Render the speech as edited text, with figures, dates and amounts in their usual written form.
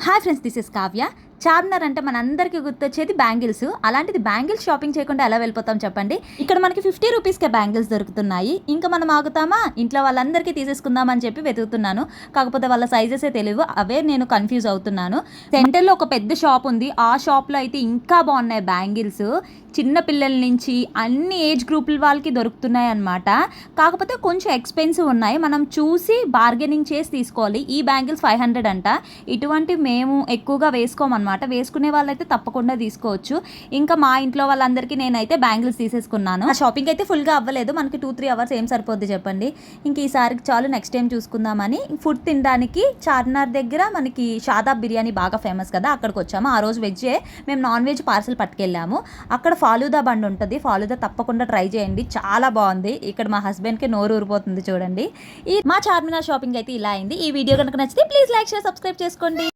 Hi friends, this is Kavya. Charminar అంటే మనందరికీ గుర్తొచ్చేది బ్యాంగిల్స్. అలాంటిది బ్యాంగిల్స్ షాపింగ్ చేయకుండా ఎలా వెళ్ళిపోతాం చెప్పండి. ఇక్కడ మనకి 50 రూపీస్కే బ్యాంగిల్స్ దొరుకుతున్నాయి. ఇంకా మనం ఆగుతామా, ఇంట్లో వాళ్ళందరికీ తీసేసుకుందామని చెప్పి వెతుకుతున్నాను. కాకపోతే వాళ్ళ సైజెసే తెలియవు, అవే నేను కన్ఫ్యూజ్ అవుతున్నాను. సెంటర్లో ఒక పెద్ద షాప్ ఉంది. ఆ షాప్లో అయితే ఇంకా బాగున్నాయి బ్యాంగిల్స్. చిన్న పిల్లల నుంచి అన్ని ఏజ్ గ్రూపుల వాళ్ళకి దొరుకుతున్నాయి అన్నమాట. కాకపోతే కొంచెం ఎక్స్పెన్సివ్ ఉన్నాయి. మనం చూసి బార్గెనింగ్ చేసి తీసుకోవాలి. ఈ బ్యాంగిల్స్ 500 అంట. ఇటువంటి మేము ఎక్కువగా వేసుకోమన్నమాట. వేసుకునే వాళ్ళైతే తప్పకుండా తీసుకోవచ్చు. ఇంకా మా ఇంట్లో వాళ్ళందరికీ నేనైతే బ్యాంగిల్స్ తీసేసుకున్నాను. ఆ షాపింగ్ అయితే ఫుల్గా అవ్వలేదు. మనకి 2-3 అవర్స్ ఏం సరిపోద్ది చెప్పండి. ఇంక ఈసారికి చాలు, నెక్స్ట్ టైం చూసుకుందామని. ఫుడ్ తినడానికి చార్మినార్ దగ్గర మనకి షాదాబ్ బిర్యానీ బాగా ఫేమస్ కదా, అక్కడికి వచ్చాము. ఆ రోజు వెజ్జే, మేము నాన్ వెజ్ పార్సల్ పట్టుకెళ్ళాము. అక్కడ ఫాలూదా బండ్ ఉంటుంది. ఫాలూదా తప్పకుండా ట్రై చేయండి, చాలా బాగుంది. ఇక్కడ మా హస్బెండ్కి నోరు ఊరిపోతుంది చూడండి. మా చార్మినార్ షాపింగ్ అయితే ఇలా అయింది. ఈ వీడియో కనుక నచ్చితే ప్లీజ్ లైక్, షేర్, సబ్స్క్రైబ్ చేసుకోండి.